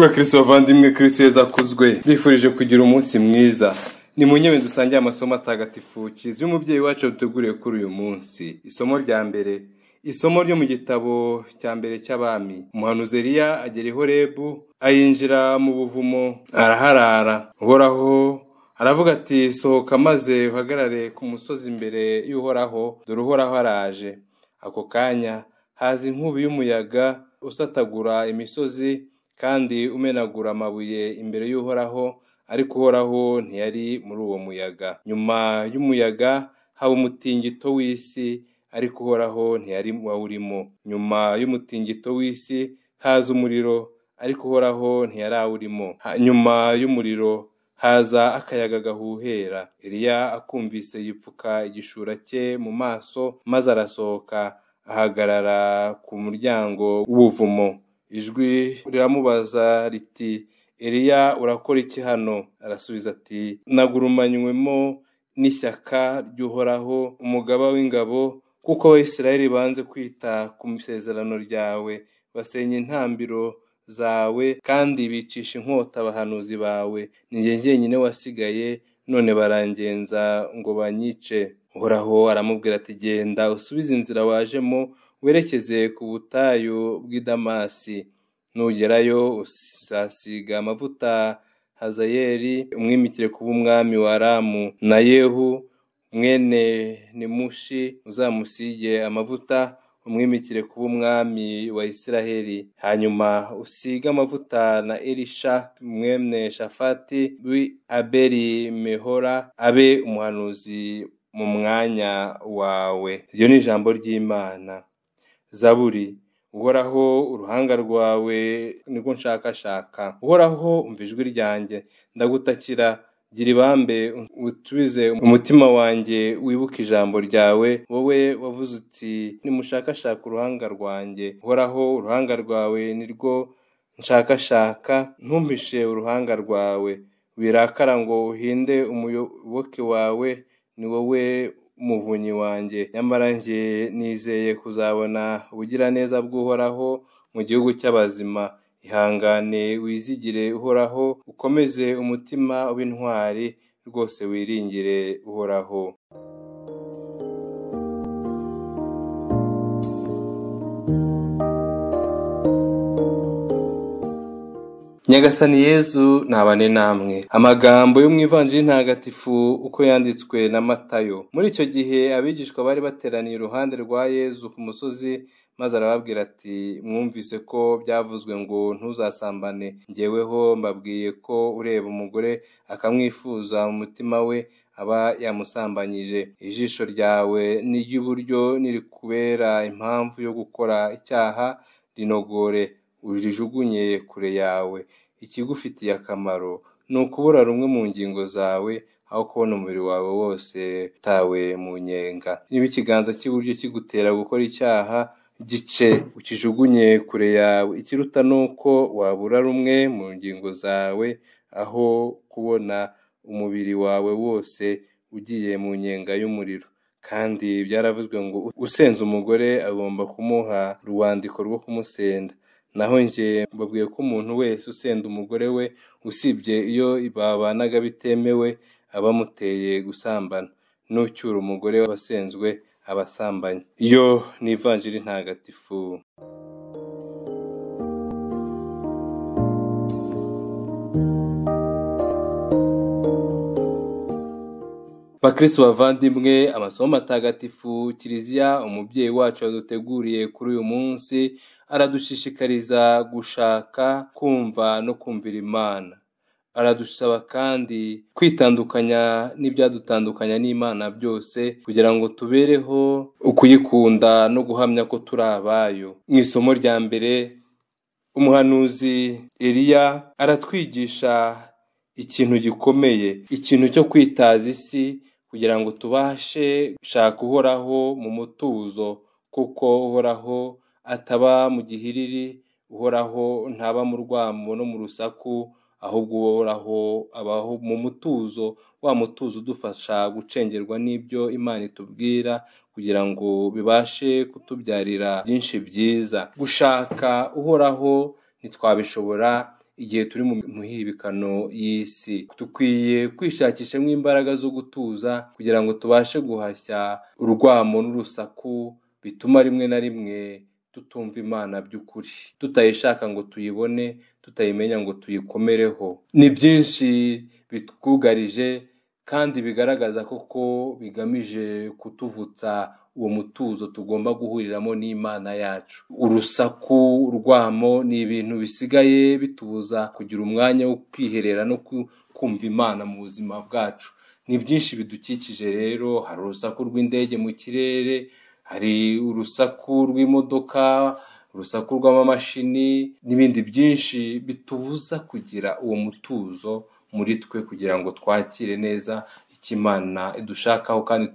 Kristo bavandimwe, Kristo Yesu akuzwe. Bifurije kugira umunsi mwiza. Ni mu nyebe dusangiye amasomo atagatifu kizi y'umubyeyi wacu duteguriye kuri uyu munsi. Isomo rya mbere, isomo ryo mu gitabo cya mbere cy'abami. Umuhanuzi Eliya agera i Horebu, ayinjira mu buvumo, araharara. Uhoraho aravuga ati, sohoka maze uhagarare ku musozi imbere y'Uhoraho, dore Uhoraho araje. Ako kanya haza inkubi y'umuyaga usatagura imisozi kandi umenagura amabuye imbere y'Uhoraho, ariko Uhoraho ntiyari muri uwo muyaga. Nyuma y'umuyaga haba umutingito w'isi, ariko Uhoraho ntiyari wawurimo. Nyuma y'umutingito w'isi haza umuriro, ariko Uhoraho ntiyari awurimo. Nyuma y'umuriro haza akayaga gahuhera. Eliya akumvise yipfuka igishura cye mu maso, maze arasohoka ahagarara ku muryango w'ubuvumo. Ijwi riramubaza riti, Eliya, urakora iki hano? Arasubiza ati, nagurumanywemo n'ishyaka ry'Uhoraho umugaba w'ingabo, kuko Abisirayeli banze kwita ku isezerano ryawe, basenya intambiro zawe kandi bicisha inkota abahanuzi bawe. Ni jye jyenyine wasigaye, none barangenza ngo banyice. Uhoraho aramubwira ati, genda usubize inzira wajemo, werekeze ku butayu bw'i Damasi. Nugerayo uzasiga amavuta Hazayeli umwimikire kuba umwami wa Aramu, na Yehu mwene Nimushi uzamusige amavuta umwimikire kuba umwami wa Isiraheli. Hanyuma usige amavuta na Elisha mwene Shafati w'i Abeli Mehora abe umuhanuzi mu mwanya wawe. Iryo ni ijambo ry'Imana. Zaburi. Uhoraho, uruhanga rwawe nirwo nshakashaka. Uhoraho, umva ijwi ryanjye, ndagutakira. Gira ibambe utubize umutima wanjye, wibuke ijambo ryawe, wowe wavuze uti, nimushakashaka uruhanga rwanjye. Uhoraho, uruhanga rwawe nirwo nshakashaka, ntumpishe uruhanga rwawe. Wirakara ngo uhinde umuyoboke wawe, ni wowe umuvunyi wanjye. Nyamara njye nizeye kuzabona ubugiraneza bw'Uhoraho mu gihugu cy'abazima. Ihangane wizigire Uhoraho, ukomeze umutima w'intwari, rwose wiringire Uhoraho. Nyagasani Yezu nabane namwe. Amagambo yo mu Ivanjili ntagatifu uko yanditswe na Matayo. Muri icyo gihe abigishwa bari bateraniye iruhande rwa Yezu ku musozi, maze arababwira ati, mwumvise ko byavuzwe ngo ntuzasambane. Njyeweho mbabwiye ko ureba umugore akamwifuza mu mutima we aba yamusambanyije. Ijisho ryawe n'iry'iburyo nirikubera impamvu yo gukora icyaha, rinogore urijugunye kure yawe. Ikigufitiye akamaro ni ukubura rumwe mu ngingo zawe, aho kubona umubiri wawe wose utawe mu nyenga. Niba ikiganza cy'iburyo kigutera gukora icyaha, gice ukijugunye kure yawe. Ikiruta ni uko wabura rumwe mu ngingo zawe, aho kubona umubiri wawe wose ugiye mu nyenga y'umuriro. Kandi byaravuzwe ngo usenze umugore agomba kumuha urwandiko rwo kumusenda. Naho njye mbabwiye ko umuntu wese usenda umugore we, usibye iyo babanaga bitemewe, aba amuteye gusambana. Nucyura umugore wasenzwe abasambanye. Iyo ni Ivanjili ntagatifu. Bakristo bavandimwe, amasomo matagatifu Kiliziya umubyeyi wacu yaduteguriye kuri uyu munsi aradushishikariza gushaka, kumva no kumvira Imana. Aradusaba kandi kwitandukanya n'ibyadutandukanya n'Imana byose, kugira ngo tubereho ukuyikunda no guhamya ko turi abayo. Mu isomo rya mbere, umuhanuzi Eliya aratwigisha ikintu gikomeye, ikintu cyo kwitaza isi, kugira ngo tubashe gushaka Uhoraho mu mutuzo, kuko Uhoraho ataba mu gihiriri, Uhoraho ntaba mu rwamo no mu rusaku, ahubwo Uhoraho abaho mu mutuzo, wa mutuzo udufasha gucengerwa n'ibyo Imana itubwira, kugira ngo bibashe kutubyarira byinshi byiza. Gushaka Uhoraho ntitwabishobora igihe turi mu muhibikano y'isi. Dukwiye kwishakishamo imbaraga zo gutuza kugira ngo tubashe guhashya urwamo n'urusaku bituma rimwe na rimwe tutumva Imana by'ukuri, tutayishaka ngo tuyibone, tutayimenya ngo tuyikomereho. Ni byinshi bitwugarije kandi bigaragaza koko bigamije kutuvutsa uwo mutuzo tugomba guhuriramo n'Imana yacu. Urusaku, urwamo ni ibintu bisigaye bitubuza kugira umwanya wo kwiherera no kumva Imana mu buzima bwacu. Ni byinshi bidukikije rero, hari urusaku rw'indege mu kirere, hari urusaku rw'imodoka, urusaku rw'amamashini n'ibindi byinshi bitubuza kugira uwo mutuzo muri twe kugira ngo twakire neza icyo Imana idushakaho kandi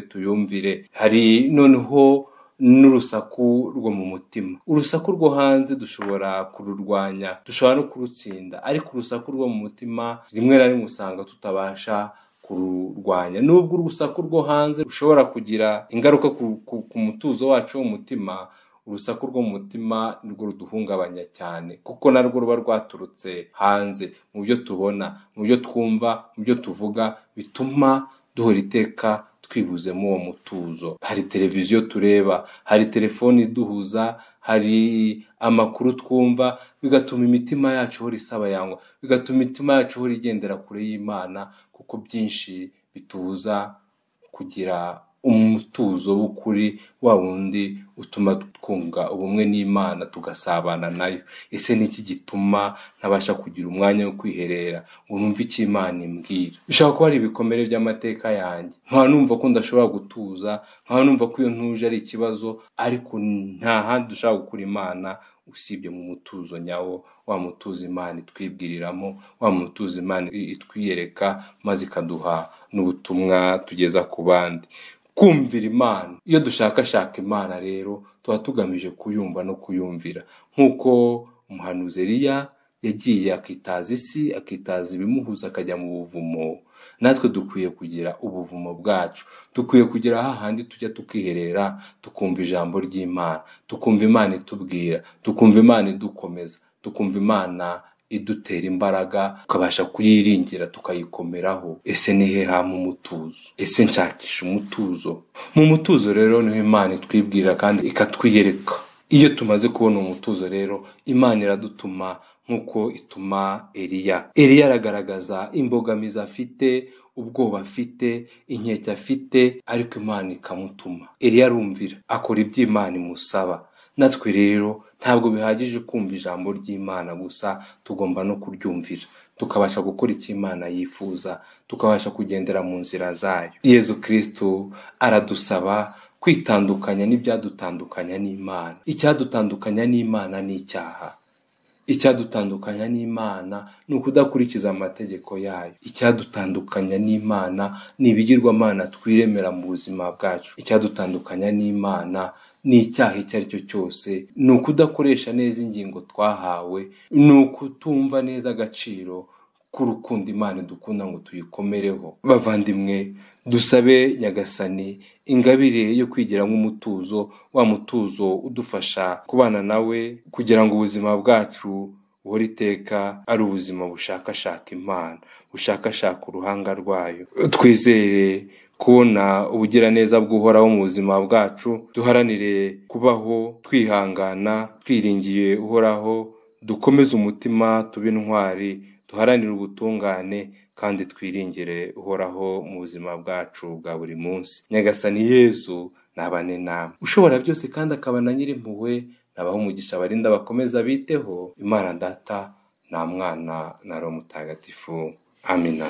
tuyumvire. Hari noneho n'urusaku rwo mu mutima. Urusaku rwo hanze dushobora kururwanya, dushobora no kurutsinda, ariko urusaku rwo mu mutima rimwe na rimwe usanga tutabasha kururwanya. Nubwo urusaku rwo hanze rushobora kugira ingaruka ku mutuzo wacu w'umutima, urusaku rwo mu mutima nirwo ruduhungabanya cyane, kuko narwo ruba rwaturutse hanze, mu byo tubona, mu byo twumva, mu byo tuvuga, bituma duhora iteka twibuzemo uwo mutuzo. Hari televiziyo tureba, hari telefoni iduhuza, hari amakuru twumva, bigatuma imitima yacu ihora isabayangwa, bigatuma imitima yacu ihora igendera kure y'Imana, kuko byinshi bitubuza kugira umutuzo w'ukuri, wa wundi utuma twunga ubumwe n'Imana tugasabana nayo. Ese ni iki gituma ntabasha kugira umwanya wo kwiherera ngo numve icyo Imana imbwira? Bishobora kuba ari ibikomere by'amateka yanjye, nkaba numva ko ndashobora gutuza, nkaba numva ko iyo ntuje ari ikibazo, ariko nta handi dushaka gukura Imana usibye mu mutuzo nyawo, wa mutuzo Imana itwibwiriramo, wa mutuzo Imana itwiyereka maze ikaduha n'ubutumwa tugeza ku bandi. Kumvira Imana, iyo dushakashaka Imana rero tuba tugamije kuyumva no kuyumvira. Nk'uko umuhanuzi Eliya yagiye akitaza isi, akitaza ibimuhuza, akajya mu buvumo, natwe dukwiye kugira ubuvumo bwacu. Dukwiye kugira hahandi tujya tukiherera, tukumva ijambo ry'Imana, tukumva Imana itubwira, tukumva Imana idukomeza, tukumva Imana idutera imbaraga, tukabasha kuyiringira tukayikomeraho. Ese ni he hama umutuzo? Ese nshakisha umutuzo? Mu mutuzo rero niho Imana itwibwira kandi ikatwiyereka. Iyo tumaze kubona umutuzo rero, Imana iradutuma nk'uko ituma Eliya. Eliya aragaragaza imbogamizi afite, ubwoba afite, inkeke afite, ariko Imana ikamutuma. Eliya arumvira, akora ibyo Imana imusaba. Natwe rero ntabwo bihagije kumva ijambo ry'Imana gusa, tugomba no kuryumvira, tukabasha gukora icyo Imana yifuza, tukabasha kugendera mu nzira zayo. Yezu Kristo aradusaba kwitandukanya n'ibyadutandukanya n'Imana. Icyadutandukanya n'Imana ni icyaha. Icyadutandukanya n'Imana ni ukudakurikiza amategeko yayo. Icyadutandukanya n'Imana ni ibigirwamana twiremera mu buzima bwacu. Icyadutandukanya n'Imana ni icyaha icyo ari cyo cyose, ni ukudakoresha neza ingingo twahawe, ni ukutumva neza agaciro k'urukundo Imana idukunda ngo tuyikomereho. Bavandimwe, dusabe Nyagasani ingabire yo kwigira nk'umutuzo, wa mutuzo udufasha kubana nawe, kugira ngo ubuzima bwacu buhore iteka ari ubuzima bushakashaka Imana, bushakashaka uruhanga rwayo. Twizere kubona ubugiraneza bw'uhoraho mu buzima bwacu, duharanire kubaho twihangana, twiringiye uhoraho, dukomeze umutima, tube intwari, duharanire ubutungane, kandi twiringire uhoraho mu buzima bwacu bwa buri munsi. Nyagasani Yezu nabane namwe, ushobora byose kandi akaba na Nyirimpuhwe, nabaho umugisha barinda bakomeza biteho. Imana Data na Mwana na Roho Mutagatifu. Amina.